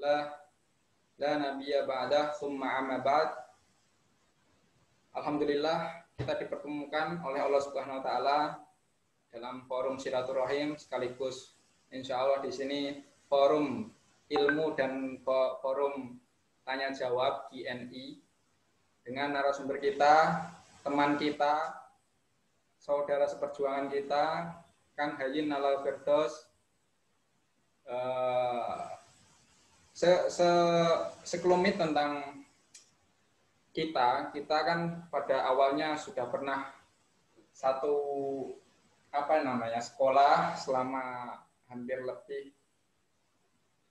Alhamdulillah, la nabiyya ba'dah, summa amma ba'd. Alhamdulillah, kita dipertemukan oleh Allah Subhanahu wa taala dalam forum silaturahim sekaligus insya Allah di sini forum ilmu dan forum tanya jawab Q&A dengan narasumber kita, teman kita, saudara seperjuangan kita, Kang Hayyin Nalal Firdaus. Sekelumit tentang kita kan pada awalnya sudah pernah satu sekolah selama hampir lebih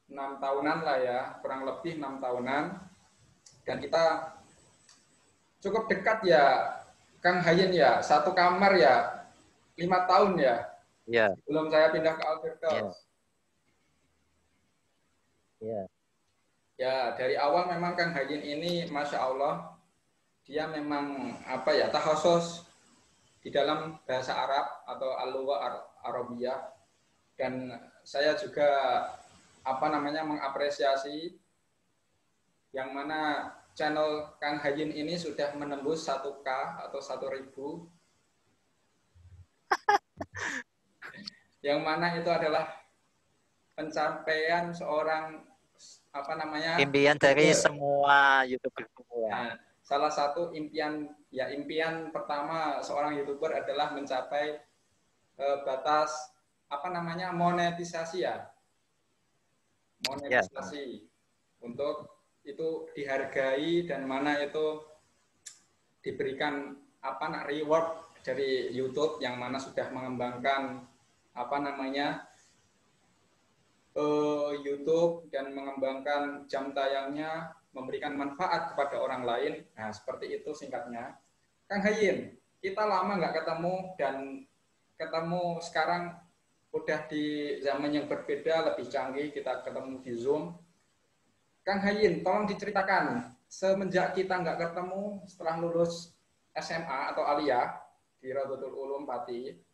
6 tahunan lah ya, kurang lebih 6 tahunan, dan kita cukup dekat ya Kang Hayyin ya, satu kamar ya 5 tahun ya. Iya. Sebelum saya pindah ke Al-Firdaus. Iya. Ya, dari awal memang Kang Hayyin ini Masya Allah, dia memang takhasus di dalam bahasa Arab atau al-lugha Arabiyah, dan saya juga mengapresiasi yang mana channel Kang Hayyin ini sudah menembus 1K atau 1.000, yang mana itu adalah pencapaian seorang impian dari semua YouTuber semua. Nah, salah satu impian pertama seorang YouTuber adalah mencapai batas monetisasi ya. Monetisasi untuk itu dihargai dan mana itu diberikan reward dari YouTube yang mana sudah mengembangkan YouTube dan mengembangkan jam tayangnya, memberikan manfaat kepada orang lain. Nah, seperti itu singkatnya. Kang Hayyin, kita lama nggak ketemu, dan ketemu sekarang udah di zaman yang berbeda, lebih canggih, kita ketemu di Zoom. Kang Hayyin, tolong diceritakan, semenjak kita nggak ketemu setelah lulus SMA atau aliyah di Raudhatul Ulum Pati,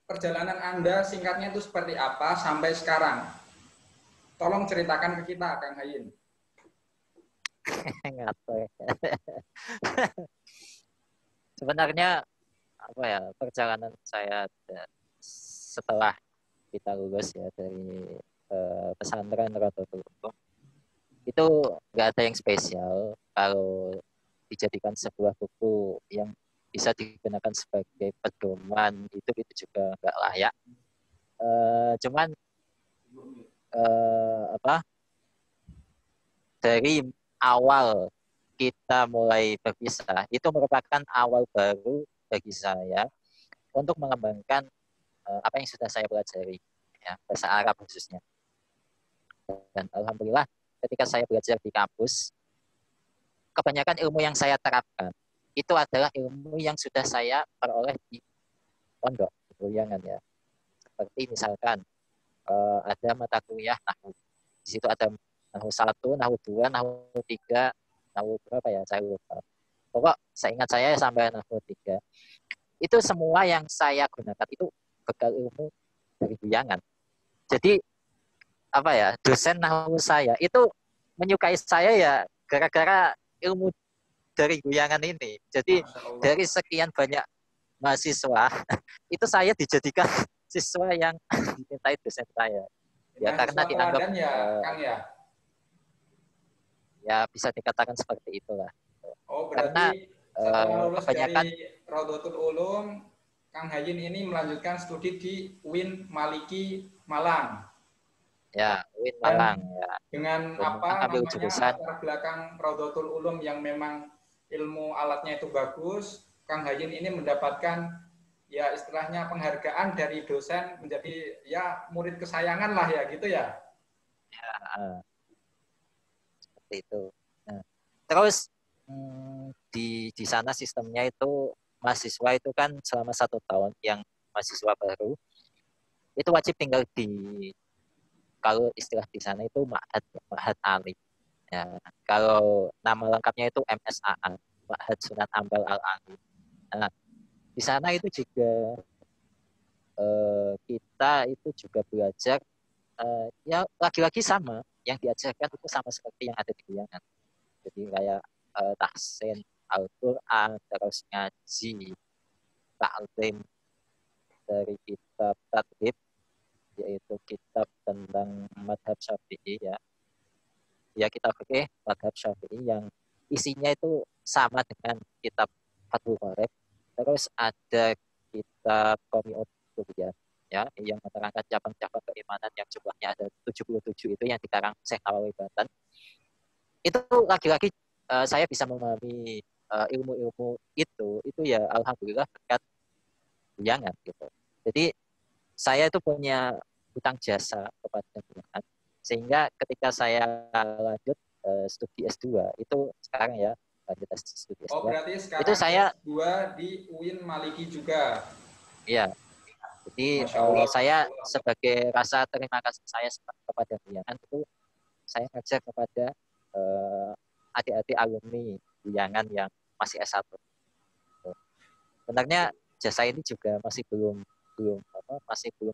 perjalanan Anda singkatnya itu seperti apa sampai sekarang? Tolong ceritakan ke kita, Kang Hayyin. Sebenarnya perjalanan saya setelah kita lulus ya dari pesantren Raudhatul Ulum itu nggak ada yang spesial. Kalau dijadikan sebuah buku yang bisa digunakan sebagai pedoman itu juga nggak layak. Cuman dari awal kita mulai berpisah itu merupakan awal baru bagi saya untuk mengembangkan apa yang sudah saya pelajari ya, bahasa Arab khususnya. Dan alhamdulillah ketika saya belajar di kampus, kebanyakan ilmu yang saya terapkan itu adalah ilmu yang sudah saya peroleh di pondok Guyangan ya. Seperti misalkan ada mata kuliah nahwu. Di situ ada nahwu 1, nahwu 2, nahwu 3, nahwu berapa ya? Saya lupa. Pokok seingat saya sampai nahwu 3. Itu semua yang saya gunakan itu bekal ilmu dari Guyangan. Jadi dosen nahwu saya itu menyukai saya ya gara-gara ilmu dari Guyangan ini. Jadi dari sekian banyak mahasiswa itu saya dijadikan siswa yang dicintai dosen saya. Ya karena dianggap Kang ya. Ya bisa dikatakan seperti itulah. Oh, berarti setelah lulus dari Raudhatul Ulum, Kang Hayyin ini melanjutkan studi di UIN Maliki Malang. Ya, UIN Malang. Ya. Dengan latar belakang Raudhatul Ulum yang memang ilmu alatnya itu bagus, Kang Hayyin ini mendapatkan ya istilahnya penghargaan dari dosen, menjadi ya murid kesayangan lah ya gitu ya. Ya, seperti itu. Nah, terus di sana sistemnya itu mahasiswa itu kan selama 1 tahun yang mahasiswa baru itu wajib tinggal kalau istilah di sana itu Ma'had Ali. Ya, kalau nama lengkapnya itu MSAA, Ma'had Sunan Ampel Al-Ali. Nah, di sana itu juga kita itu juga belajar ya lagi-lagi sama yang diajarkan itu sama seperti yang ada di Guyangan. Jadi kayak tahsin, Al-Quran, terus ngaji, taklim dari kitab Tadrib, yaitu kitab tentang madhab Syafi'i ya. Ya kitab fikih madhab Syafi'i yang isinya itu sama dengan kitab Fathul Qorib. Terus ada kitab Qami'ud Duriyat ya yang menerangkan cabang-cabang keimanan yang jumlahnya ada 77 itu yang dikarang Syekh Nawawi Batan. Itu lagi-lagi saya bisa memahami ilmu-ilmu itu ya alhamdulillah berkat Guyangan gitu. Jadi saya itu punya hutang jasa kepada Guyangan sehingga ketika saya lanjut studi S2 itu sekarang ya lanjut studi S2. Oh berarti sekarang itu saya S2 di UIN Maliki juga. Iya. Jadi saya sebagai rasa terima kasih saya kepada Guyangan itu saya ngajak kepada adik-adik alumni Guyangan yang masih S1. Sebenarnya jasa ini juga masih belum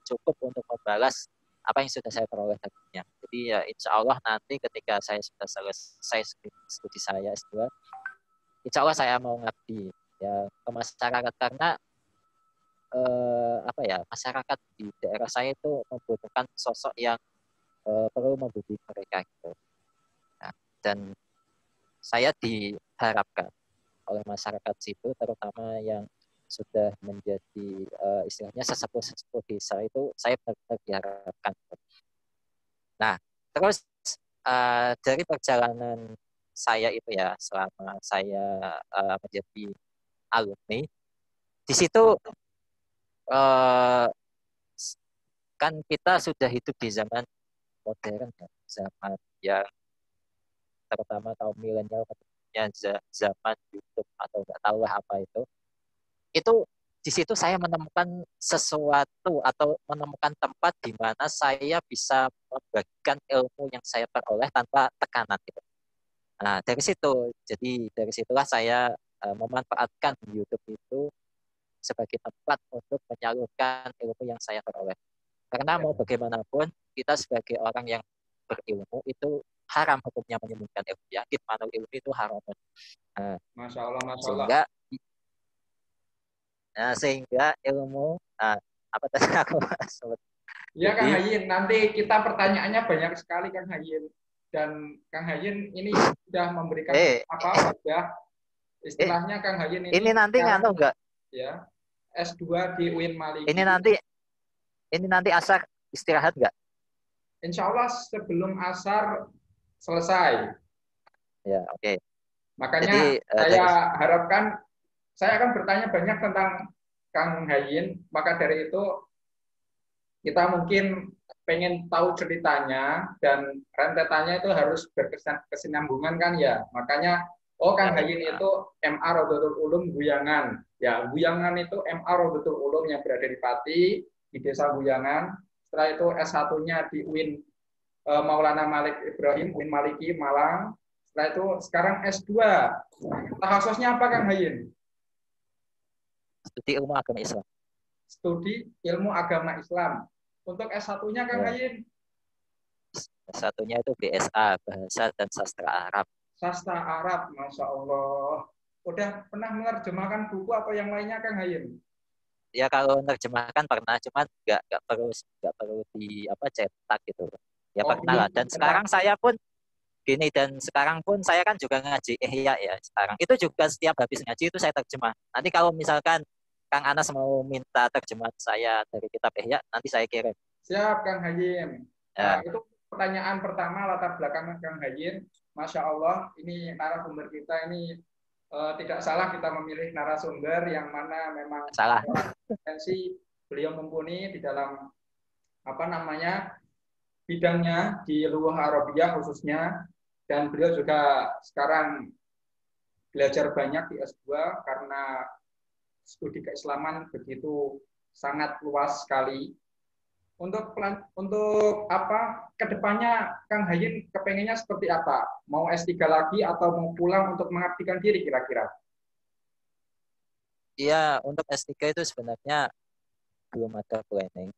cukup untuk membalas apa yang sudah saya peroleh tadinya. Jadi ya insya Allah nanti ketika saya sudah selesai studi saya S2, insya Allah saya mau ngabdi ya ke masyarakat karena masyarakat di daerah saya itu membutuhkan sosok yang perlu membimbing mereka gitu. Nah, dan saya diharapkan oleh masyarakat situ terutama yang sudah menjadi istilahnya sesepuh desa itu saya benar-benar diharapkan. Nah, terus dari perjalanan saya itu ya selama saya menjadi alumni di situ kan kita sudah hidup di zaman modern ya, zaman yang terutama kaum milenial zaman YouTube atau nggak tahu lah apa itu di situ saya menemukan sesuatu atau menemukan tempat di mana saya bisa membagikan ilmu yang saya peroleh tanpa tekanan gitu. Nah dari situ, jadi dari situlah saya memanfaatkan YouTube itu sebagai tempat untuk menyalurkan ilmu yang saya peroleh. Karena mau bagaimanapun kita sebagai orang yang berilmu itu haram hukumnya menyembunyikan ilmu. Yakin mana ilmu itu haram. Nah, Masya Allah, Masya Allah. Sehingga ilmu apa tadi aku sebut. Ya Kang Hayin, nanti kita pertanyaannya banyak sekali Kang Hayin. Dan Kang Hayin ini sudah memberikan sudah istilahnya Kang Hayin ini nanti ngantuk enggak? Ya. S2 di UIN Maliki. Ini nanti asar istirahat enggak? Insya Allah sebelum asar selesai. Ya, oke. Makanya saya harapkan saya akan bertanya banyak tentang Kang Hayin, maka dari itu kita mungkin pengen tahu ceritanya dan rentetannya itu harus berkesinambungan kan ya. Makanya Kang Hayin itu MA Rodotul Ulum Guyangan. Ya, Guyangan itu MA Rodotul Ulum yang berada di Pati, di Desa Guyangan. Setelah itu S1-nya di UIN Maulana Malik Ibrahim, UIN Maliki, Malang. Setelah itu sekarang S2. Khususnya apa Kang Hayin? Studi ilmu agama Islam. Studi ilmu agama Islam. Untuk S1-nya Kang Hayin? S1-nya itu BSA, Bahasa dan Sastra Arab. Sastra Arab, Masya Allah. Udah pernah menerjemahkan buku atau yang lainnya Kang Hayin? Ya kalau menerjemahkan pernah, cuman nggak perlu di cetak gitu. Ya pernah lah. Dan sekarang saya pun gini, dan sekarang pun saya kan juga ngaji Ihya ya sekarang. Itu juga setiap habis ngaji itu saya terjemah. Nanti kalau misalkan Kang Anas mau minta terjemahan saya dari kitab Ihya, nanti saya kirim. Siap Kang Hayin. Ya. Itu pertanyaan pertama latar belakang Kang Hayin. Masya Allah, ini narasumber kita ini tidak salah kita memilih narasumber yang mana memang salah. Potensi beliau mumpuni di dalam bidangnya di Lughah Arabiyah khususnya, dan beliau juga sekarang belajar banyak di S2 karena studi keislaman begitu sangat luas sekali. Untuk kedepannya Kang Hayin kepengennya seperti apa? Mau S3 lagi atau mau pulang untuk mengabdikan diri kira-kira? Iya, untuk S3 itu sebenarnya belum ada planning.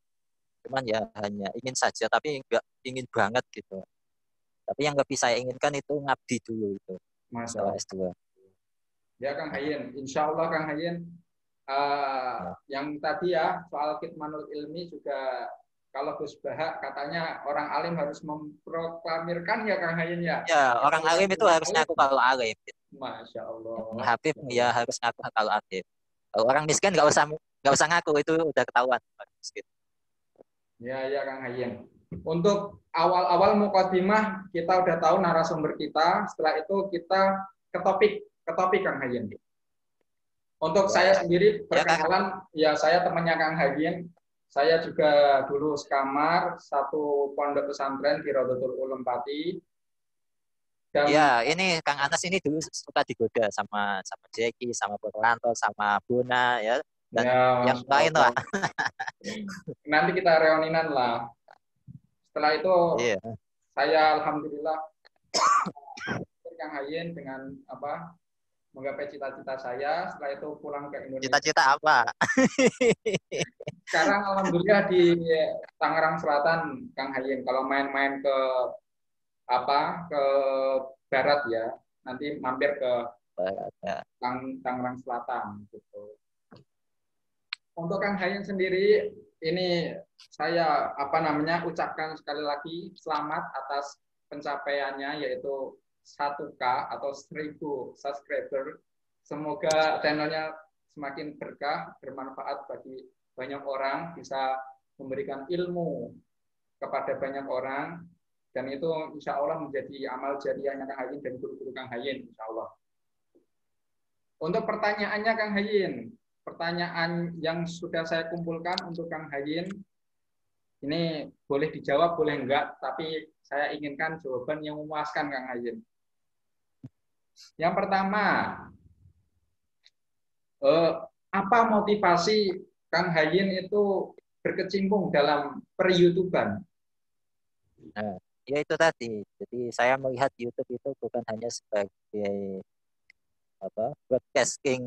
Cuman ya hanya ingin saja, tapi nggak ingin banget gitu. Tapi yang lebih saya inginkan itu ngabdi dulu itu Masya setelah Allah. S2. Ya Kang Hayin, Insya Allah Kang Hayin, Ya, yang tadi ya soal kitmanul ilmi juga kalau Gus Bahak katanya orang alim harus memproklamirkan ya Kang Hayin ya. ya orang Kalau alim yang itu belum harus alim, ngaku kalau alim. Masya Yang Allah. Habib ya harus ngaku kalau Habib. Kalau orang miskin nggak usah ngaku, itu udah ketahuan orang miskin. Ya, ya Kang Hayin. Untuk awal-awal mukadimah kita udah tahu narasumber kita. Setelah itu kita ke topik Kang Hayin. Untuk saya Ya, sendiri ya Kak. perkenalan, ya saya temannya Kang Hayin. Saya juga dulu sekamar satu pondok pesantren di Rodotul Ulum Pati. Ya, Dan ini Kang Anas ini dulu suka digoda sama sama Jeki, sama Purwanto, sama Buna ya, dan ya yang Masya lain Allah. lah. Nanti kita reuninan lah. Setelah itu Iya. saya alhamdulillah Kang Hayin dengan menggapai cita-cita saya. Setelah itu pulang ke Indonesia. Cita-cita apa? Sekarang alhamdulillah di Tangerang Selatan, Kang Hayin. Kalau main-main ke ke barat ya, nanti mampir ke Ya. Tangerang Selatan gitu. Untuk Kang Hayin sendiri, ini saya ucapkan sekali lagi selamat atas pencapaiannya yaitu 1K atau 1000 subscriber. Semoga channelnya semakin berkah, bermanfaat bagi banyak orang, bisa memberikan ilmu kepada banyak orang, dan itu insya Allah menjadi amal jariahnya Kang Hayin dan guru-guru Kang Hayin, insya Allah. Untuk pertanyaannya Kang Hayin, pertanyaan yang sudah saya kumpulkan untuk Kang Hayin, ini boleh dijawab, boleh enggak, tapi saya inginkan jawaban yang memuaskan Kang Hayin. Yang pertama, apa motivasi Kang Hayin itu berkecimpung dalam per-YouTuban? Nah, ya itu tadi. Jadi saya melihat YouTube itu bukan hanya sebagai broadcasting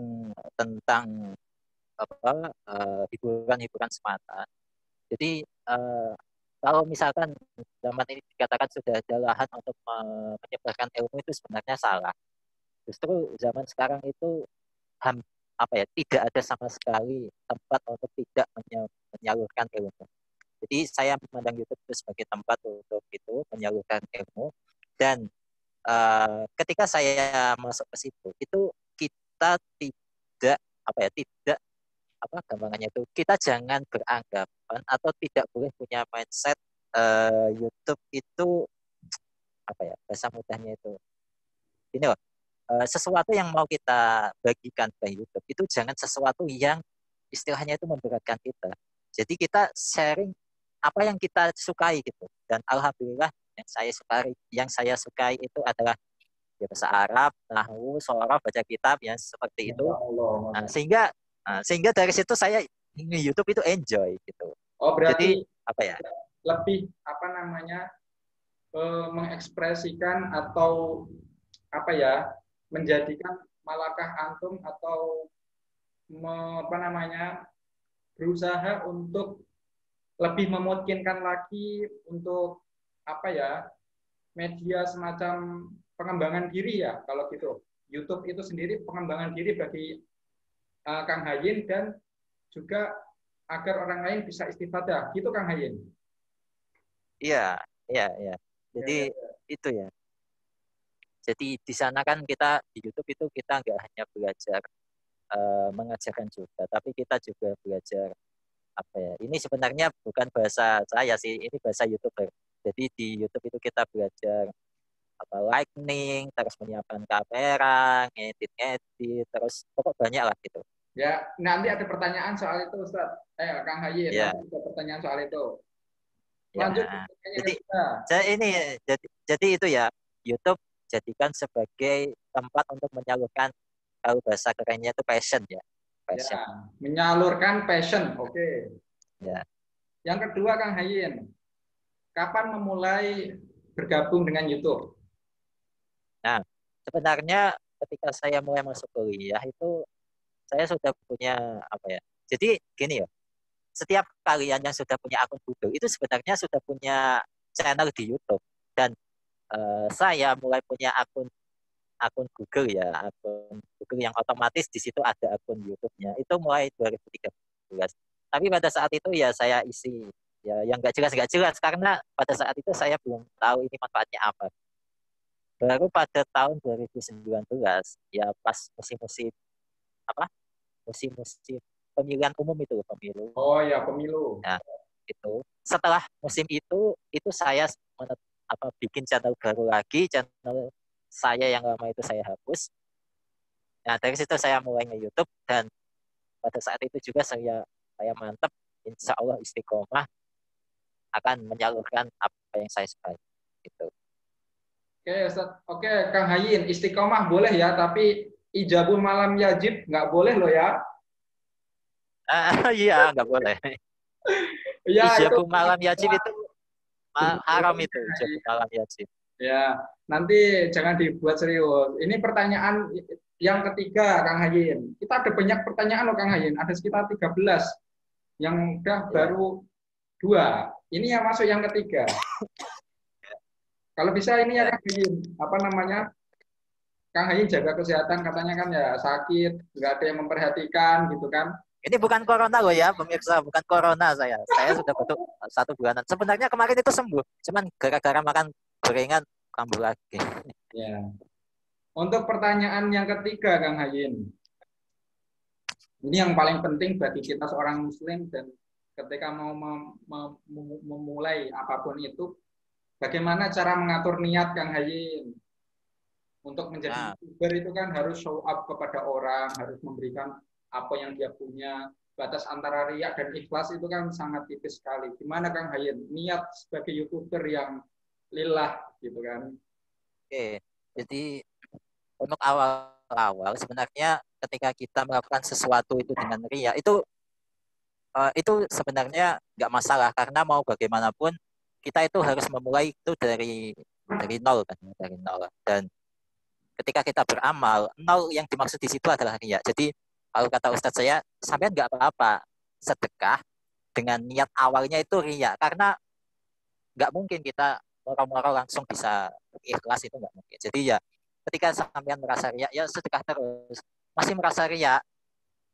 tentang hiburan-hiburan semata. Jadi kalau misalkan zaman ini dikatakan sudah ada lahan untuk menyebarkan ilmu, itu sebenarnya salah. Justru zaman sekarang itu tidak ada sama sekali tempat untuk tidak menyalurkan ilmu. Jadi saya memandang YouTube itu sebagai tempat untuk itu menyalurkan ilmu, dan ketika saya masuk ke situ itu kita tidak tidak gampangannya itu kita jangan beranggapan atau tidak boleh punya mindset YouTube itu bahasa mudahnya itu ini loh, sesuatu yang mau kita bagikan ke YouTube itu jangan sesuatu yang istilahnya itu memberatkan kita. Jadi kita sharing apa yang kita sukai gitu. Dan alhamdulillah yang saya sukai itu adalah ya, bahasa Arab, nahwu, shoroh, baca kitab yang seperti itu. Masya Allah, Nah, Masya Allah. sehingga dari situ saya ini YouTube itu enjoy gitu. Oh, Jadi berarti apa ya? lebih mengekspresikan atau menjadikan malakah antum atau berusaha untuk lebih memungkinkan lagi untuk media semacam pengembangan diri ya, kalau gitu. YouTube itu sendiri pengembangan diri bagi Kang Hayin, dan juga agar orang lain bisa istifadah, gitu Kang Hayin. Iya, iya, iya. Ya, Jadi ya, ya. itu ya. Jadi di sana kan kita di YouTube itu kita nggak hanya belajar mengajarkan juga, tapi kita juga belajar Ini sebenarnya bukan bahasa saya sih, ini bahasa YouTuber. Jadi di YouTube itu kita belajar lightning, terus menyiapkan kamera, ngedit, terus pokok banyak lah gitu. Ya, nanti ada pertanyaan soal itu, Ustaz. Kang Hayin, Ya, nanti ada pertanyaan soal itu. ya. Lanjut ke pertanyaan Jadi kedua. jadi itu ya, YouTube jadikan sebagai tempat untuk menyalurkan, kalau bahasa kerennya itu passion ya. Ya, Passion. menyalurkan passion. Oke. Ya. Yang kedua, Kang Hayin, kapan memulai bergabung dengan YouTube? Nah, sebenarnya ketika saya mulai masuk kuliah itu saya sudah punya Jadi gini ya, setiap kalian yang sudah punya akun Google itu sebenarnya sudah punya channel di YouTube. Dan saya mulai punya akun akun Google ya, akun Google yang otomatis di situ ada akun YouTube-nya. Itu mulai 2013. Tapi pada saat itu ya saya isi ya yang nggak jelas karena pada saat itu saya belum tahu ini manfaatnya apa. Baru pada tahun 2019 ya pas musim-musim apa? Musim-musim pemilihan umum itu pemilu. Oh ya, pemilu. Nah, itu setelah musim itu saya bikin channel baru lagi, channel saya yang lama itu saya hapus. Nah, dari situ saya mulai nge-YouTube dan pada saat itu juga saya mantap, insya Allah istiqomah akan menyalurkan apa yang saya sukai. Gitu. Oke, Ustaz. Oke, Kang Hayin, istiqomah boleh ya, tapi ijabul malam yajib nggak boleh loh ya. Iya, nggak boleh. Ya, itu Ijabu malam yajib itu haram itu, ijabu malam yajib. ya, nanti jangan dibuat serius. Ini pertanyaan yang ketiga, Kang Hayin. Kita ada banyak pertanyaan loh, Kang Hayin. Ada sekitar 13. Yang udah Ya. baru 2. Ini yang masuk yang ketiga. Kalau bisa ini ya, Kang Hayin. Apa namanya? Kang Hayin jaga kesehatan, katanya kan ya sakit, nggak ada yang memperhatikan gitu kan. Ini bukan corona loh ya, pemirsa. Bukan corona saya. Saya sudah batuk 1 bulanan. Sebenarnya kemarin itu sembuh. Cuman gara-gara makan gorengan, kambuh lagi. Ya. Untuk pertanyaan yang ketiga, Kang Hayin. Ini yang paling penting bagi kita seorang Muslim dan ketika mau memulai apapun itu, bagaimana cara mengatur niat, Kang Hayin? Untuk menjadi YouTuber itu kan harus show up kepada orang, harus memberikan apa yang dia punya. Batas antara riya dan ikhlas itu kan sangat tipis sekali. Gimana Kang Hayin? Niat sebagai YouTuber yang lillah gitu kan. Oke, jadi untuk awal-awal sebenarnya ketika kita melakukan sesuatu itu dengan riya itu sebenarnya nggak masalah karena mau bagaimanapun kita itu harus memulai itu dari nol kan, dari nol. Dan ketika kita beramal, nol yang dimaksud di situ adalah riya. Jadi kalau kata Ustadz saya, sampean nggak apa-apa sedekah dengan niat awalnya itu riya karena nggak mungkin kita moro-moro langsung bisa ikhlas, itu nggak mungkin. Jadi ya ketika sampean merasa riya, ya sedekah terus. Masih merasa riya,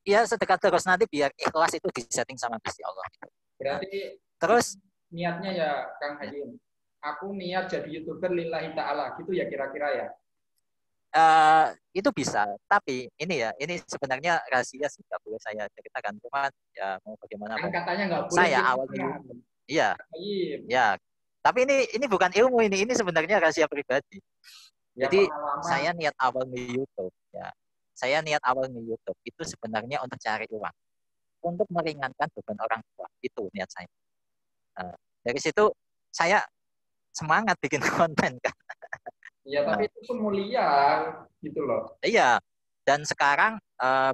ya sedekah terus, nanti biar ikhlas itu disetting sama Gusti Allah. Nah, Berarti terus niatnya ya Kang Hayin, aku niat jadi YouTuber lillahi ta'ala gitu ya kira-kira ya. itu bisa, tapi ini sebenarnya rahasia sih, nggak boleh saya ceritakan. Cuman ya mau Kan bagaimanapun, katanya nggak boleh saya awalnya ceritakan. iya, Hayin. ya. Tapi ini bukan ilmu, ini sebenarnya rahasia pribadi. Ya Jadi pengalaman. saya niat awal di YouTube ya. Saya niat awal di YouTube itu sebenarnya untuk cari uang, untuk meringankan beban orang tua. Itu niat saya. Nah, dari situ saya semangat bikin konten kan. Ya tapi Nah, itu pun mulia gitu loh. iya. Dan sekarang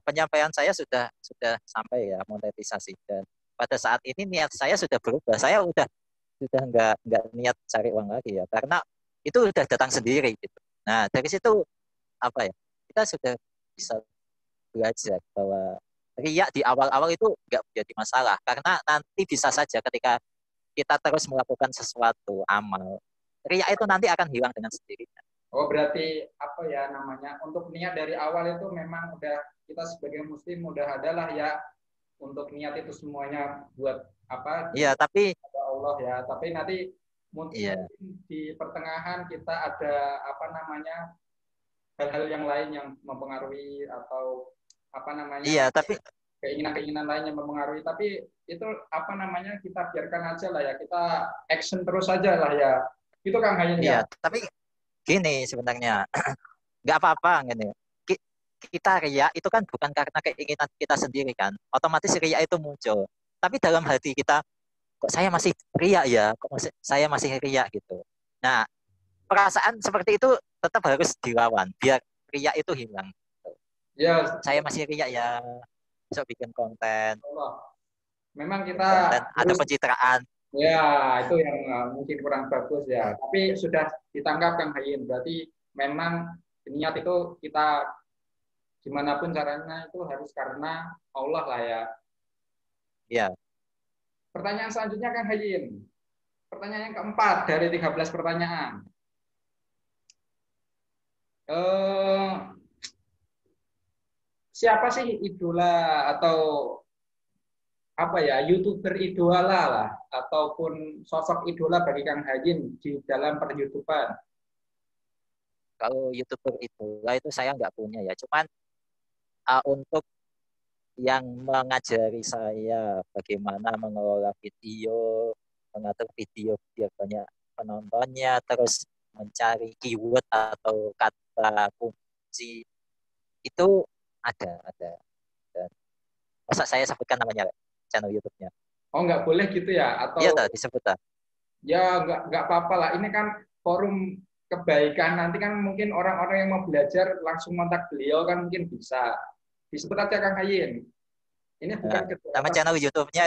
penyampaian saya sudah sampai ya monetisasi, dan pada saat ini niat saya sudah berubah. Saya sudah nggak niat cari uang lagi ya, karena itu udah datang sendiri gitu. Nah, dari situ apa ya, kita sudah bisa belajar bahwa riak di awal-awal itu nggak menjadi masalah, karena nanti bisa saja ketika kita terus melakukan sesuatu amal, riak itu nanti akan hilang dengan sendirinya. Oh berarti apa ya namanya, untuk niat dari awal itu memang udah kita sebagai muslim udah adalah ya, untuk niat itu semuanya buat apa, Iya, tapi Allah ya. Tapi nanti iya, mungkin di pertengahan kita ada apa namanya, hal-hal yang lain yang mempengaruhi atau apa namanya, iya, tapi keinginan-keinginan lain yang mempengaruhi. Tapi itu apa namanya, kita biarkan aja lah ya, kita action terus saja lah ya. Itu Kang Hayin ya. iya, tapi gini sebenarnya nggak apa-apa gini. Kita riak itu kan bukan karena keinginan kita sendiri kan, otomatis riak itu muncul. Tapi dalam hati kita, kok saya masih riak ya, saya masih riak gitu. Nah, perasaan seperti itu tetap harus dilawan biar riak itu hilang. Ya, Saya masih riak ya, besok bikin konten, Allah. Memang bikin kita konten ada harus, pencitraan. ya itu yang mungkin kurang bagus ya. Tapi sudah ditangkap Kang Hayin. Berarti memang niat itu kita gimana pun caranya itu harus karena Allah lah ya. Ya, Pertanyaan selanjutnya Kang Hayin. Pertanyaan yang keempat dari 13 pertanyaan. Siapa sih idola atau apa ya, YouTuber idola lah ataupun sosok idola bagi Kang Hayin di dalam per-YouTuber? Kalau YouTuber itu saya nggak punya ya. Cuman untuk yang mengajari saya bagaimana mengelola video, mengatur video biar banyak penontonnya, terus mencari keyword atau kata kunci itu ada. Dan masa saya sebutkan namanya channel YouTube-nya? Oh, nggak boleh gitu ya? Iya Atau tak disebut tak? ya nggak apa-apa lah. Ini kan forum kebaikan. Nanti kan mungkin orang-orang yang mau belajar langsung kontak beliau kan mungkin bisa. Disebut aja Kang Hayin. Ini bukan Nah, nama kejahatan. channel YouTube-nya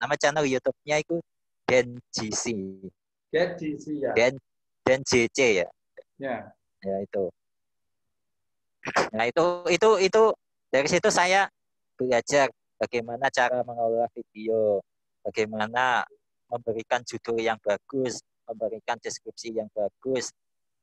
nama channel YouTube-nya itu Den GC. Jadi sih ya. Den JC ya. Ya. Ya itu. Nah, itu dari situ saya belajar bagaimana cara mengolah video, bagaimana memberikan judul yang bagus, memberikan deskripsi yang bagus,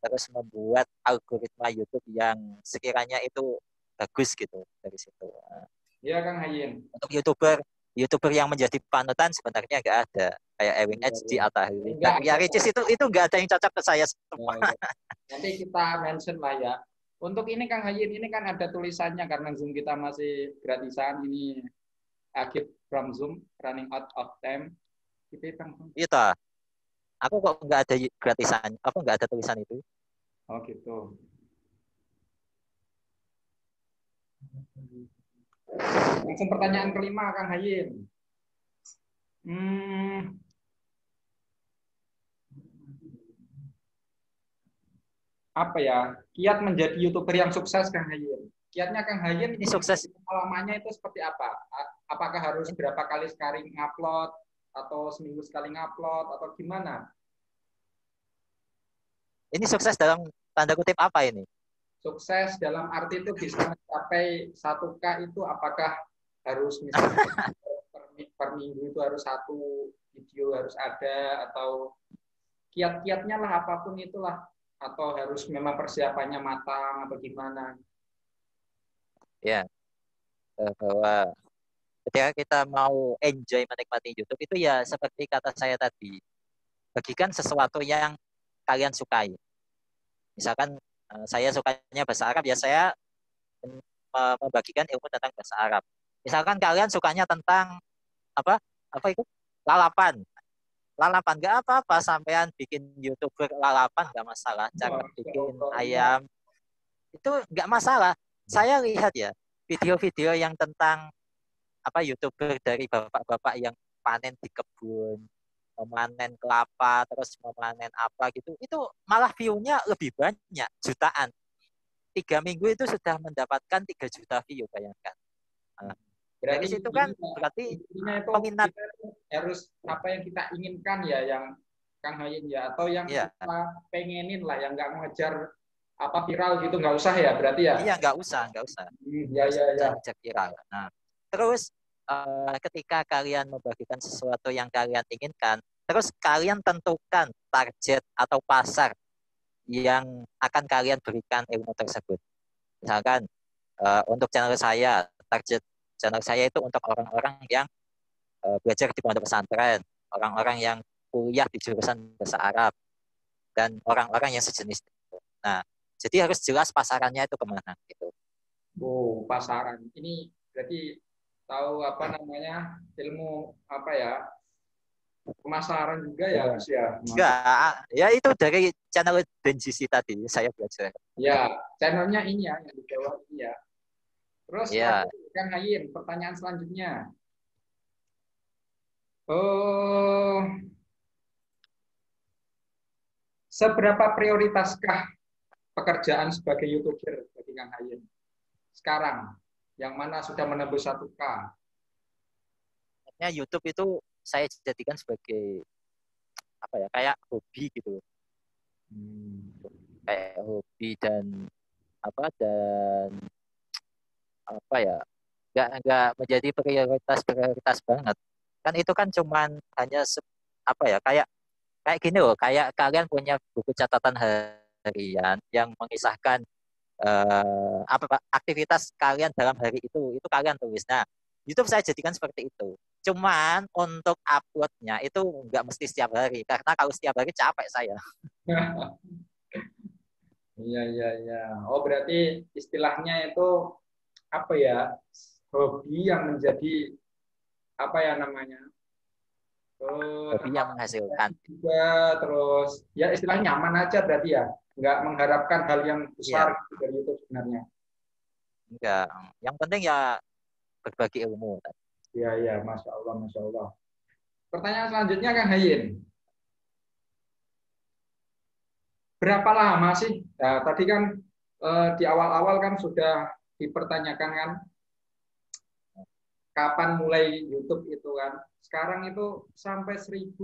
terus membuat algoritma YouTube yang sekiranya itu bagus gitu dari situ. Nah, Ya Kang Hayin. untuk YouTuber yang menjadi panutan sebenarnya nggak ada kayak Ewing Ya, HD ya. atau Halilintar. Enggak Ya ada. Ricis itu nggak ada yang cocok ke saya Ya, semua. ya. Nanti kita mention lah ya. Untuk ini Kang Hayin, ini kan ada tulisannya karena Zoom kita masih gratisan. Ini akhir from Zoom, running out of time. Gitu, Kang. Itu aku kok nggak ada gratisan, apa nggak ada tulisan itu? Oh gitu. Langsung pertanyaan kelima, Kang Hayin. Apa ya? Kiat menjadi YouTuber yang sukses, Kang Hayin. Kiatnya Kang Hayin Ini ini sukses. pengalamannya itu seperti apa? Apakah harus berapa kali sekali ngupload atau seminggu sekali ngupload atau gimana? Ini sukses dalam tanda kutip apa ini? Sukses dalam arti itu bisa mencapai 1K itu apakah harus misalnya per minggu itu harus satu video harus ada atau kiat-kiatnya lah apapun itulah atau harus memang persiapannya matang atau gimana? Ya, bahwa ketika kita mau enjoy menikmati YouTube itu ya seperti kata saya tadi, bagikan sesuatu yang kalian sukai. Misalkan saya sukanya bahasa Arab, ya saya membagikan ilmu tentang bahasa Arab. Misalkan kalian sukanya tentang apa? Apa itu? Lalapan. Lalapan nggak apa-apa, sampean bikin YouTuber lalapan nggak masalah. Cara bikin ayam itu nggak masalah. Saya lihat ya video-video yang tentang apa YouTuber dari bapak-bapak yang panen di kebun, memanen kelapa, terus memanen apa gitu, itu malah view-nya lebih banyak, jutaan. 3 minggu itu sudah mendapatkan 3 juta view, bayangkan. Nah, dari Berarti situ ini kan berarti intinya itu peminat. kita harus apa yang kita inginkan ya, yang Kang Hayin ya, atau yang Iya, kita pengenin lah, yang nggak mengejar apa viral gitu, nggak usah ya, berarti ya. iya nggak usah, nggak usah. Ya Nggak ya ya. usah ngejar viral. Nah, terus ketika kalian membagikan sesuatu yang kalian inginkan, terus kalian tentukan target atau pasar yang akan kalian berikan ilmu tersebut. Misalkan untuk channel saya, target channel saya itu untuk orang-orang yang belajar di pondok pesantren, orang-orang yang kuliah di jurusan bahasa Arab, dan orang-orang yang sejenis itu. Nah, jadi harus jelas pasarannya itu kemana gitu. Oh, pasaran. Ini berarti tahu apa namanya ilmu apa ya, pemasaran juga ya Ya. harus ya. Enggak, ya itu dari channel Benjisi tadi saya belajar. Ya, channelnya ini ya yang di bawah ini ya. Terus Ya, lanjut Kang Hayin, pertanyaan selanjutnya. Oh, seberapa prioritaskah pekerjaan sebagai YouTuber bagi Kang Hayin sekarang? Yang mana sudah menembus 1K? YouTube itu saya jadikan sebagai apa ya, kayak hobi gitu, kayak hobi dan apa ya, nggak menjadi prioritas banget. Kan itu kan cuman hanya apa ya, kayak kayak gini loh, kayak kalian punya buku catatan harian yang mengisahkan apa Pak, aktivitas kalian dalam hari itu kalian tulis. Nah, YouTube saya jadikan seperti itu. Cuman untuk uploadnya itu nggak mesti setiap hari, karena kalau setiap hari capek saya. Iya, iya, iya. Oh, berarti istilahnya itu apa ya? Hobi yang menjadi apa ya namanya? Hobi Tempat yang menghasilkan. juga, terus ya istilahnya nyaman aja berarti ya. Nggak mengharapkan hal yang besar Iya, gitu dari itu sebenarnya. enggak. Yang penting ya berbagi ilmu. Iya, iya. Masya Allah, Masya Allah. Pertanyaan selanjutnya Kang Hayin. Berapa lama sih? Nah, tadi kan di awal-awal kan sudah dipertanyakan kan kapan mulai YouTube itu kan. Sekarang itu sampai 1.000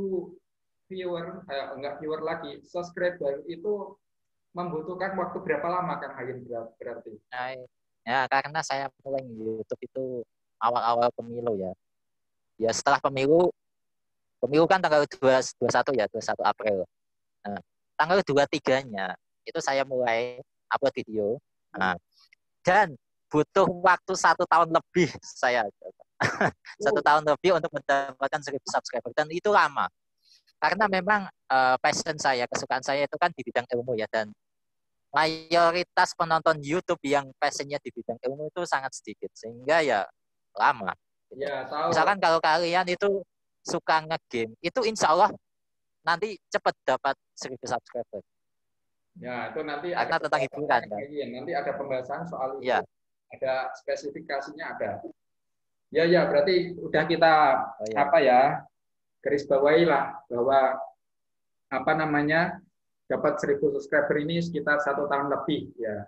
viewer, enggak viewer lagi, subscriber itu membutuhkan waktu berapa lama Kang Hayin berarti? Nah, ya karena saya mulai YouTube itu awal-awal pemilu ya. Ya setelah pemilu, pemilu kan tanggal 21 ya, 21 April. Nah, tanggal 23-nya itu saya mulai upload video. Nah, dan butuh waktu 1 tahun lebih saya. Satu Oh, tahun lebih untuk mendapatkan 1.000 subscriber. Dan itu lama. Karena memang passion saya, kesukaan saya itu kan di bidang ilmu ya. Dan mayoritas penonton YouTube yang passionnya di bidang ilmu itu sangat sedikit. Sehingga ya lama. Gitu. ya tahu. Misalkan kalau kalian itu suka nge-game, itu insya Allah nanti cepat dapat 1.000 subscriber. Ya, itu nanti ada Karena tentang pembahasannya hiburan Kang kan. Hayin. Nanti ada pembahasan soal itu. Iya. Ada spesifikasinya ada. Ya, ya, berarti udah kita Oh ya. apa ya garis bawahi lah bahwa apa namanya dapat 1.000 subscriber ini sekitar 1 tahun lebih ya.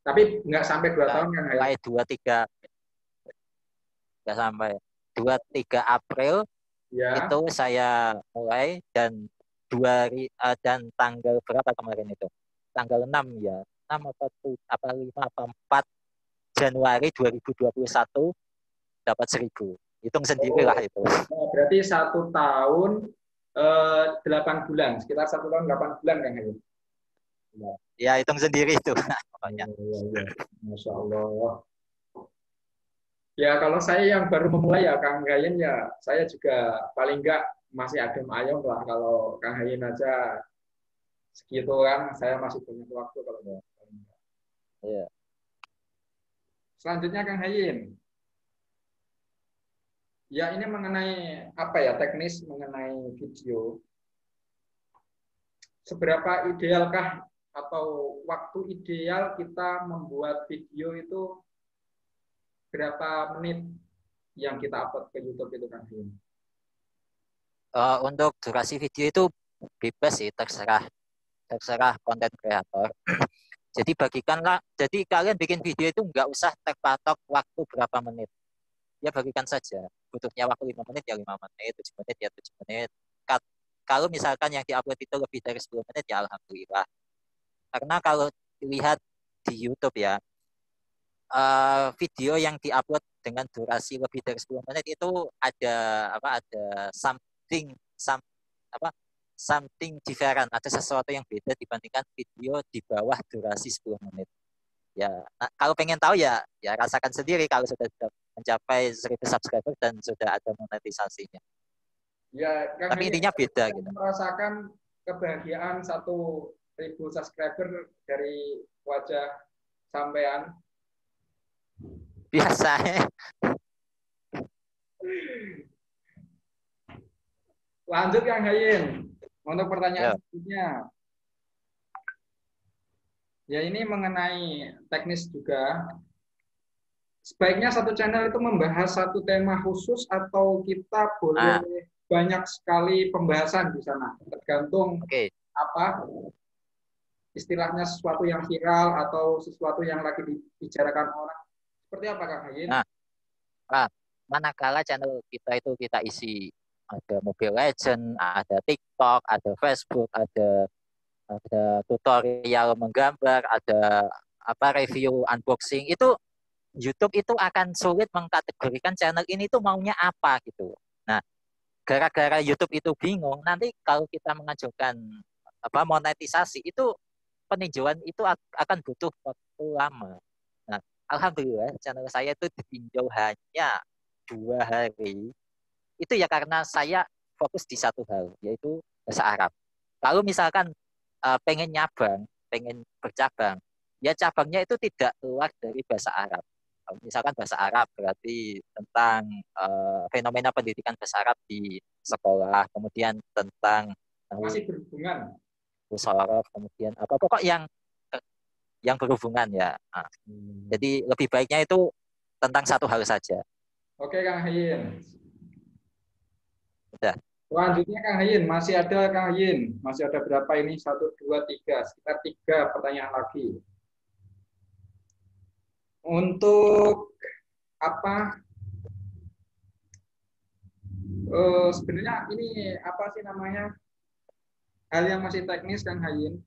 Tapi nggak sampai 2 tahun kan ya? Mulai 23, nggak sampai 23 April Ya. itu saya mulai, dan dan tanggal berapa kemarin itu? Tanggal 6 ya. 6 apa tuh apa 5 apa 4 Januari 2021 dapat 1.000. Hitung sendiri lah Oh, itu. oh, berarti 1 tahun 8 bulan, sekitar 1 tahun 8 bulan kan ya? Ya, Ya hitung sendiri itu pokoknya. ya, ya. Masya Allah. Ya kalau saya yang baru memulai ya Kang Hayin ya saya juga paling enggak masih adem ayem lah kalau Kang Hayin aja segitu kan saya masih punya waktu kalau enggak. Ya. Selanjutnya Kang Hayin, ya ini mengenai apa ya teknis mengenai video. Seberapa idealkah atau waktu ideal kita membuat video itu berapa menit yang kita upload ke YouTube itu Kang Hayin? Untuk durasi video itu bebas sih, terserah konten kreator. Jadi bagikanlah, jadi kalian bikin video itu nggak usah terpatok waktu berapa menit. Ya bagikan saja. Butuhnya waktu 5 menit ya 5 menit, 7 menit ya 7 menit. Kalau misalkan yang diupload itu lebih dari 10 menit ya alhamdulillah. Karena kalau dilihat di YouTube ya, video yang diupload dengan durasi lebih dari 10 menit itu ada apa, ada apa something different, ada sesuatu yang beda dibandingkan video di bawah durasi 10 menit. Ya, nah, kalau pengen tahu ya rasakan sendiri kalau sudah mencapai 1.000 subscriber dan sudah ada monetisasinya. Ya, Kang Tapi Hayin intinya beda gitu. merasakan kebahagiaan 1.000 subscriber dari wajah sampean. Biasa. Lanjut Kang Hayin untuk pertanyaan Ya. selanjutnya. Ya ini mengenai teknis juga. Sebaiknya satu channel itu membahas satu tema khusus atau kita boleh Nah, banyak sekali pembahasan di sana, tergantung oke. apa istilahnya sesuatu yang viral atau sesuatu yang lagi dibicarakan orang. Seperti apa Kak Hayin? Nah, nah, manakala channel kita itu kita isi ada Mobile Legend, ada TikTok, ada Facebook, ada tutorial menggambar, ada apa review unboxing, itu YouTube itu akan sulit mengkategorikan channel ini tuh maunya apa gitu. Nah, gara-gara YouTube itu bingung, nanti kalau kita mengajukan monetisasi itu peninjauan itu akan butuh waktu lama. Nah, alhamdulillah channel saya itu ditinjau hanya 2 hari. Itu ya karena saya fokus di satu hal, yaitu bahasa Arab. Kalau misalkan pengen nyabang, pengen bercabang, ya cabangnya itu tidak keluar dari bahasa Arab. Misalkan bahasa Arab berarti tentang fenomena pendidikan bahasa Arab di sekolah, kemudian tentang Masih berhubungan. musyawarah, kemudian apa pokok yang berhubungan ya. Nah, jadi lebih baiknya itu tentang satu hal saja. Oke, Kang Hayin. Udah. Selanjutnya Kang Hayin, masih ada Kang Hayin. Masih ada berapa ini? 1, 2, 3. Sekitar 3 pertanyaan lagi. Untuk apa? Sebenarnya ini apa sih namanya? Hal yang masih teknis Kang Hayin.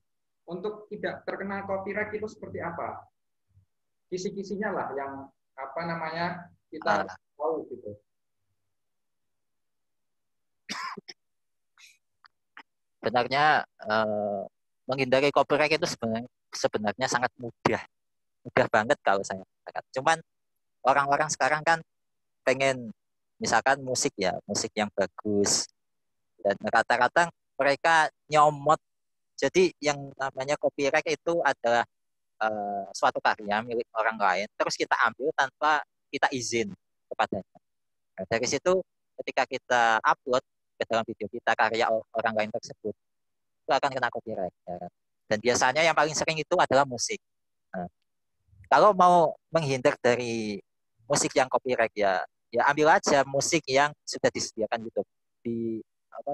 Untuk tidak terkena copyright itu seperti apa? Kisi-kisinya lah yang apa namanya kita tahu gitu. Sebenarnya menghindari copyright itu sebenarnya sangat mudah banget kalau saya katakan. Cuman orang-orang sekarang kan pengen misalkan musik yang bagus, dan rata-rata mereka nyomot. Jadi yang namanya copyright itu adalah suatu karya milik orang lain, terus kita ambil tanpa kita izin kepadanya. Nah, dari situ ketika kita upload ke dalam video kita karya orang lain tersebut, itu akan kena copyright. Ya. Dan biasanya yang paling sering itu adalah musik. Nah, kalau mau menghindar dari musik yang copyright ya ambil aja musik yang sudah disediakan YouTube di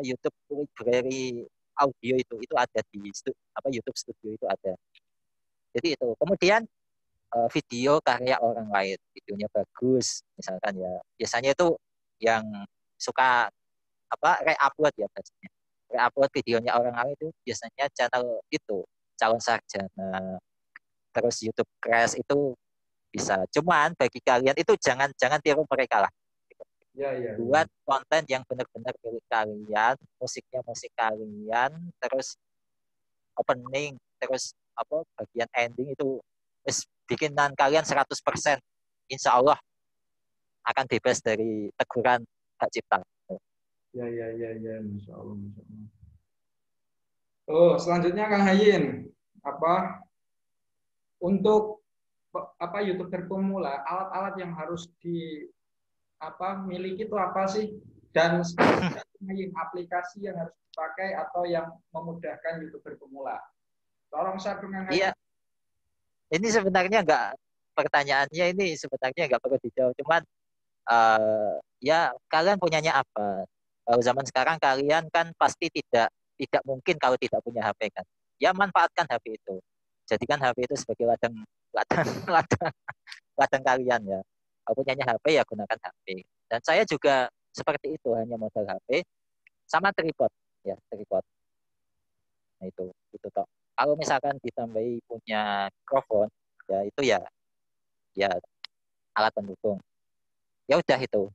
YouTube library audio itu ada di YouTube Studio itu ada. Jadi itu. Kemudian video karya orang lain, videonya bagus misalkan ya. Biasanya itu yang suka re-upload ya biasanya. Re-upload videonya orang lain itu biasanya channel itu calon sarjana. Terus YouTube Crash itu bisa. Cuman bagi kalian itu jangan tiru mereka lah. Ya. Buat konten yang benar-benar milik kalian, musiknya musik kalian, terus opening, terus bagian ending itu bikinan kalian 100%. Insya Allah akan bebas dari teguran hak cipta. Ya, Masya Allah. Oh, selanjutnya Kang Hayin, untuk YouTuber pemula, alat-alat yang harus miliki itu apa sih? Dan aplikasi yang harus dipakai atau yang memudahkan YouTuber pemula. Tolong share dengan Kang. Iya. Ini sebenarnya pertanyaannya ini sebenarnya nggak perlu dijawab. Cuman ya kalian punyanya apa? Kalau zaman sekarang kalian kan pasti tidak mungkin kalau tidak punya HP kan. Ya manfaatkan HP itu. Jadikan HP itu sebagai ladang ladang kalian ya. Kalau punyanya HP ya gunakan HP. Dan saya juga seperti itu, hanya modal HP sama tripod ya, tripod. Nah itu toh. Kalau misalkan ditambahi punya mikrofon ya itu ya alat pendukung. Ya udah itu.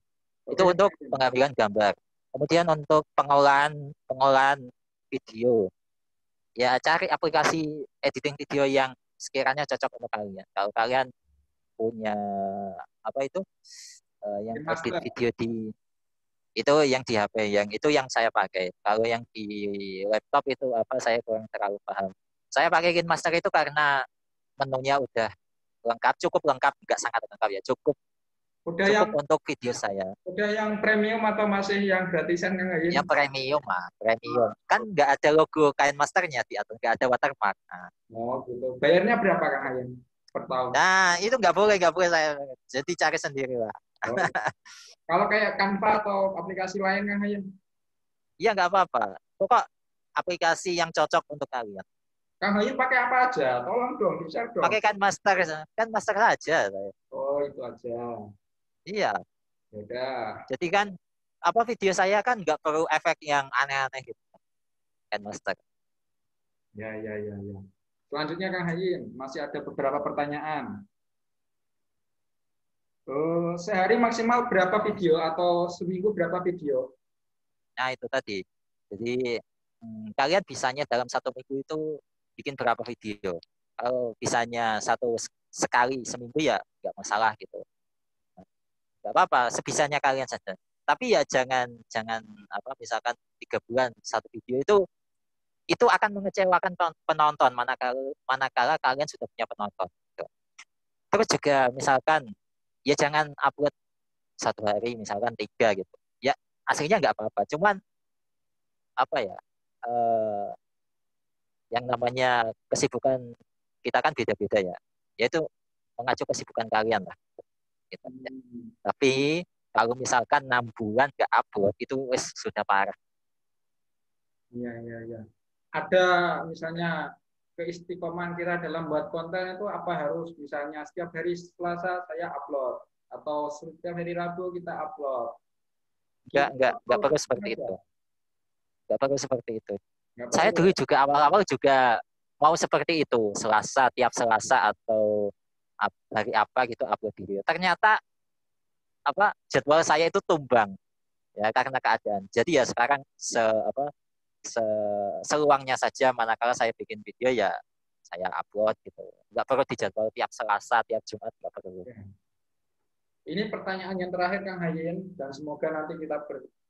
Itu untuk pengambilan gambar. Kemudian untuk pengolahan video. Ya cari aplikasi editing video yang sekiranya cocok untuk kalian. Kalau kalian punya yang edit video itu yang di HP, yang itu yang saya pakai. Kalau yang di laptop itu saya kurang terlalu paham. Saya pakai KineMaster itu karena menunya udah lengkap, cukup lengkap, nggak sangat lengkap ya, cukup untuk video saya. Udah yang premium atau masih yang gratisan Kang Hayin? Yang premium premium. Kan nggak ada logo KineMasternya di atas, nggak ada watermark. Nah. Oh gitu. Bayarnya berapa Kang Hayin per tahun? Nah itu nggak boleh saya. Jadi cari sendiri lah. Oh. Kalau kayak Canva atau aplikasi lain Kang Hayin? Iya nggak apa-apa. Pokok aplikasi yang cocok untuk kalian. Kang Hayin pakai apa aja? Tolong dong, bisa dong. Pakai KineMaster aja. Oh itu aja. Iya. Udah. Jadi kan video saya kan nggak perlu efek yang aneh-aneh gitu. KineMaster. Ya. Selanjutnya Kang Hayin, masih ada beberapa pertanyaan. Sehari maksimal berapa video atau seminggu berapa video? Nah, itu tadi. Jadi, kalian bisanya dalam satu minggu itu bikin berapa video? Kalau bisanya sekali seminggu ya nggak masalah gitu. Nggak apa-apa, sebisanya kalian saja. Tapi ya jangan jangan apa misalkan 3 bulan satu video itu akan mengecewakan penonton manakala kalian sudah punya penonton. Gitu. Terus juga misalkan ya jangan upload satu hari misalkan 3 gitu. Ya aslinya nggak apa-apa. Cuman apa ya eh, yang namanya kesibukan kita kan beda-beda ya. Yaitu mengacu kesibukan kalian lah. Gitu. Tapi kalau misalkan 6 bulan nggak upload itu sudah parah. Iya, iya, iya. Ada misalnya keistiqomahan kita dalam buat konten itu apa harus misalnya setiap hari Selasa saya upload atau setiap hari Rabu kita upload. Gitu. Nggak perlu seperti itu. Nggak perlu seperti itu. Nggak Saya perlu dulu ya? juga awal-awal juga mau seperti itu, tiap Selasa atau hari apa gitu upload video. Ternyata apa jadwal saya itu tumbang ya karena keadaan. Jadi ya sekarang se seluangnya saja manakala saya bikin video ya saya upload gitu. Nggak perlu dijadwal tiap Selasa, tiap Jumat nggak perlu. Ya. Ini pertanyaan yang terakhir Kang Hayin dan semoga nanti kita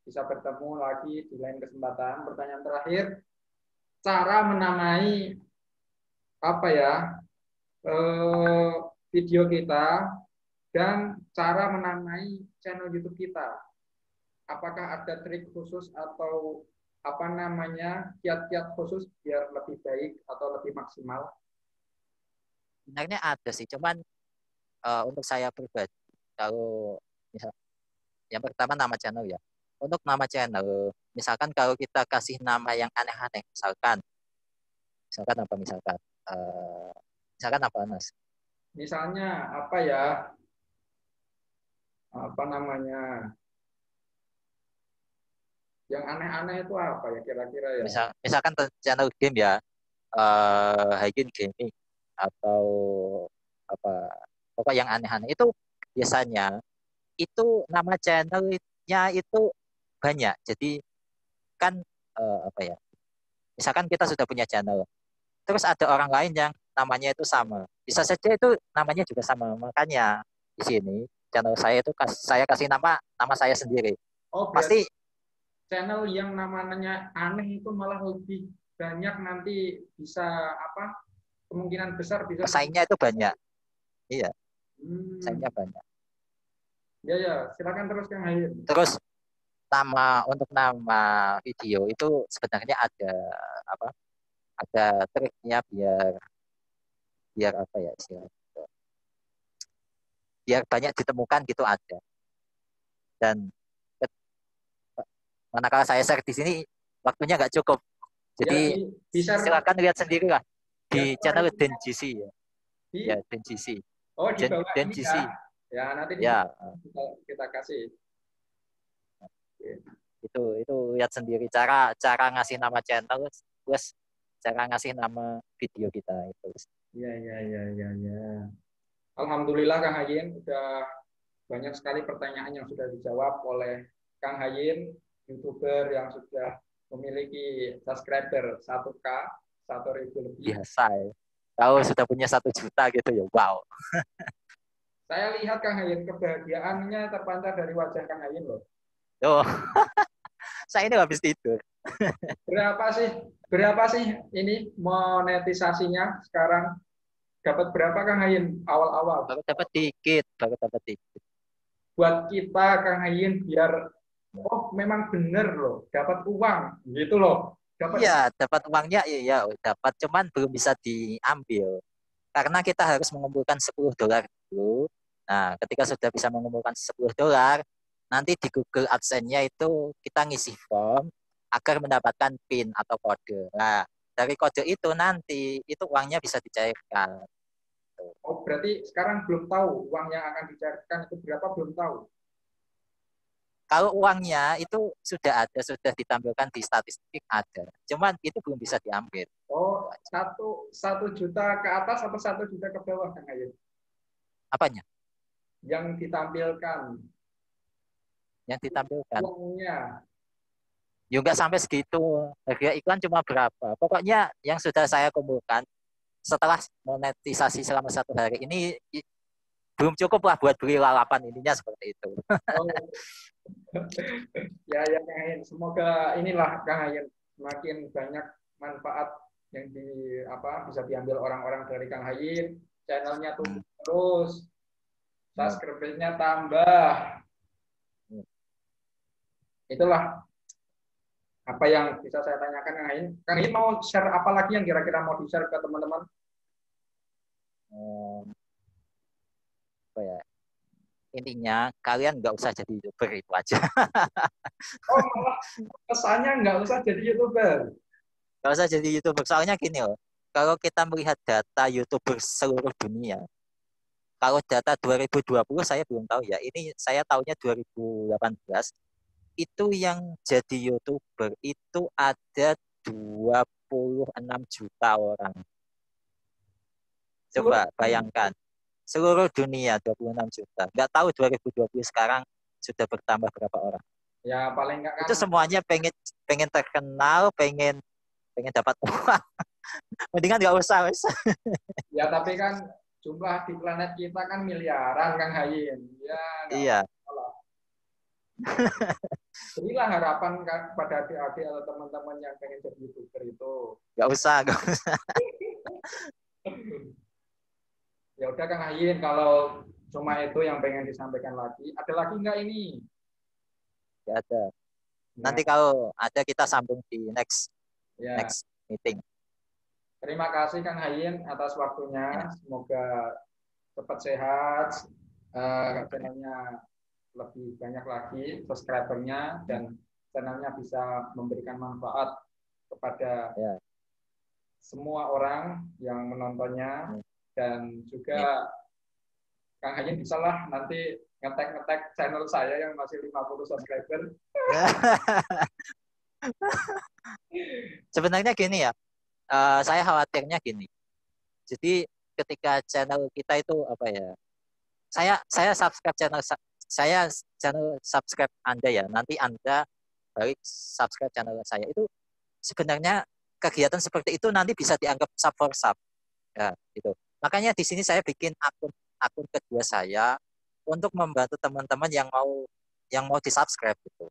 bisa bertemu lagi di lain kesempatan. Pertanyaan terakhir, cara menamai apa ya eh, video kita dan cara menamai channel YouTube kita. Apakah ada trik khusus atau apa namanya kiat-kiat khusus biar lebih baik atau lebih maksimal? Sebenarnya ada sih, cuman untuk saya pribadi kalau misal yang pertama nama channel ya. Untuk nama channel, misalkan kalau kita kasih nama yang aneh-aneh, misalkan apa uh, misalkan apa Nas? Misalnya apa ya? Apa namanya? Yang aneh-aneh itu apa ya kira-kira ya? Misalkan channel game ya, Hygiene Gaming atau apa pokok yang aneh-aneh itu biasanya itu nama channelnya itu banyak. Jadi kan apa ya? Misalkan kita sudah punya channel, terus ada orang lain yang namanya itu sama. Bisa saja itu namanya juga sama. Makanya di sini channel saya itu saya kasih nama saya sendiri. Oh, berarti Pasti channel yang namanya aneh itu malah lebih banyak nanti bisa apa? Kemungkinan besar bisa pesaingnya itu banyak. Iya, Hmm. pesaingnya banyak. Ya, ya, silakan terus Kang Hayim. Terus untuk nama video itu sebenarnya ada apa? Ada triknya biar biar apa ya istilahnya? Biar banyak ditemukan gitu ada. Dan manakala saya share di sini waktunya nggak cukup. Ya Jadi di share silakan lihat sendiri lah ya di setelah channel ini Den GC ya. Ya di Den GC. oh di bawah Den ini ya. GC. Ya nanti di Ya, kita kasih. itu lihat sendiri cara cara ngasih nama channel plus cara ngasih nama video kita itu. Ya, ya, ya, ya, ya. Alhamdulillah Kang Hayin udah banyak sekali pertanyaan yang sudah dijawab oleh Kang Hayin, YouTuber yang sudah memiliki subscriber 1K, 1.000 lebih. Biasa ya. Kalau sudah punya 1 juta gitu ya wow. Saya lihat Kang Hayin kebahagiaannya terpancar dari wajah Kang Hayin loh. Oh, saya ini habis tidur. Berapa sih? Berapa sih ini monetisasinya sekarang? Dapat berapa Kang Hayin awal-awal? Baru dapat dikit. Buat kita Kang Hayin biar oh memang bener loh, dapat uang gitu loh. Iya, Dapat dapat uangnya iya dapat cuman belum bisa diambil karena kita harus mengumpulkan $10 dulu. Nah, ketika sudah bisa mengumpulkan $10, nanti di Google AdSense-nya itu kita ngisi form agar mendapatkan PIN atau kode. Nah, dari kode itu nanti itu uangnya bisa dicairkan. oh berarti sekarang belum tahu uang yang akan dicairkan itu berapa belum tahu. Kalau uangnya itu sudah ditampilkan di statistik ada. Cuman itu belum bisa diambil. Oh, satu juta ke atas atau 1 juta ke bawah Kang Hayin? Apanya? yang ditampilkan, yang ditampilkan. uangnya. Ya nggak sampai segitu. Harga iklan cuma berapa. Pokoknya yang sudah saya kumpulkan setelah monetisasi selama 1 hari ini belum cukup lah buat beli lalapan, intinya seperti itu. Oh, ya ya Kang Hayin. Semoga inilah Kang Hayin semakin banyak manfaat yang bisa diambil orang-orang dari Kang Hayin. Channelnya tumbuh terus, subscribernya tambah. Itulah apa yang bisa saya tanyakan Kang Hayin. Kang Hayin mau share apa lagi yang kira-kira mau di-share ke teman-teman? Apa ya? Intinya kalian nggak usah jadi YouTuber, itu aja. Oh, malah kesannya nggak usah jadi YouTuber. Nggak usah jadi YouTuber. Soalnya gini loh, kalau kita melihat data YouTuber seluruh dunia, kalau data 2020 saya belum tahu ya. Ini saya tahunya 2018. Itu yang jadi YouTuber itu ada 26 juta orang. Coba bayangkan. Seluruh dunia 26 juta. Nggak tahu 2020 sekarang sudah bertambah berapa orang. Ya paling nggak kan. Itu semuanya pengen terkenal, pengen dapat uang. Mendingan nggak usah. Ya tapi kan jumlah di planet kita kan miliaran Kang Hayin. Ya nggak Iya. salah. Berilah harapan kepada adik-adik atau teman-teman yang pengen jadi YouTuber itu. Nggak usah. Ya udah Kang Hayin, kalau cuma itu yang pengen disampaikan lagi, ada lagi nggak ini? Nggak ada. Nah, Nanti kalau ada kita sambung di next ya. meeting. Terima kasih Kang Hayin atas waktunya. Ya. Semoga cepat sehat, channelnya lebih banyak lagi subscribernya dan channelnya bisa memberikan manfaat kepada semua orang yang menontonnya dan juga Kang Hayin bisa lah nanti ngetek channel saya yang masih 50 subscriber. Sebenarnya gini ya, saya khawatirnya gini. Jadi ketika channel kita itu apa ya? Saya subscribe channel subscribe Anda ya. Nanti Anda balik subscribe channel saya. Itu sebenarnya kegiatan seperti itu nanti bisa dianggap sub for sub. Ya, gitu. Makanya di sini saya bikin akun kedua saya untuk membantu teman-teman yang mau di-subscribe gitu.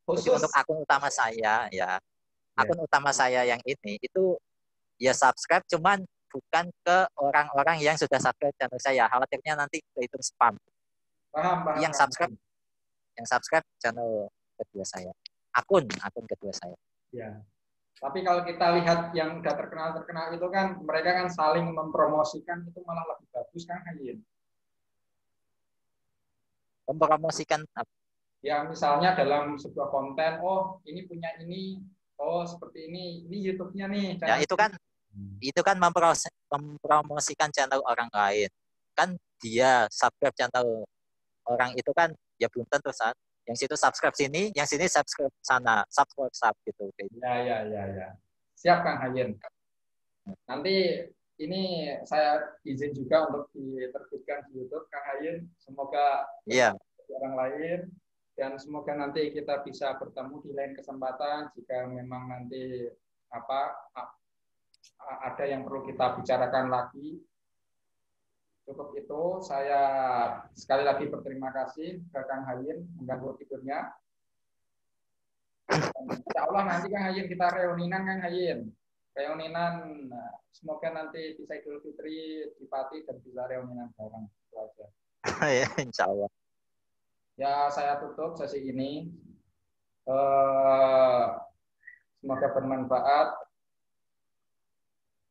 Jadi untuk akun utama saya ya, akun utama saya yang ini itu ya subscribe cuman bukan ke orang-orang yang sudah subscribe channel saya. Khawatirnya nanti kehitung spam. Paham. Yang subscribe channel kedua saya. Akun kedua saya. Ya. Tapi kalau kita lihat yang udah terkenal itu kan mereka kan saling mempromosikan, itu malah lebih bagus kan Hayin. Mempromosikan apa? Ya misalnya dalam sebuah konten, oh ini punya ini, oh seperti ini YouTube-nya nih. Ya itu kan mempromosikan channel orang lain. Kan dia subscribe channel orang itu kan ya belum tentu saat yang situ subscribe sini, yang sini subscribe sana, sub gitu. Ya. Siap Kang Hayin. Nanti ini saya izin juga untuk diterbitkan di YouTube Kang Hayin. Semoga orang lain dan semoga nanti kita bisa bertemu di lain kesempatan jika memang nanti ada yang perlu kita bicarakan lagi. Cukup itu, saya sekali lagi berterima kasih ke Kang Hayin mengganggu tidurnya. Insya Allah nanti Kang Hayin kita reuninan Kang Hayin. Reuninan semoga nanti bisa Idul Fitri di Pati dan bisa reuninan bareng. Itu aja. Ya, insya Allah. Ya saya tutup sesi ini. Semoga bermanfaat.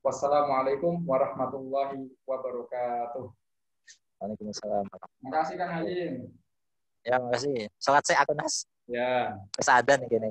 Wassalamualaikum warahmatullahi wabarakatuh. Waalaikumsalam. Terima kasih Kang Hayin. Ya, makasih. Sholat saya akun Nas. Ya. Kesadan gini.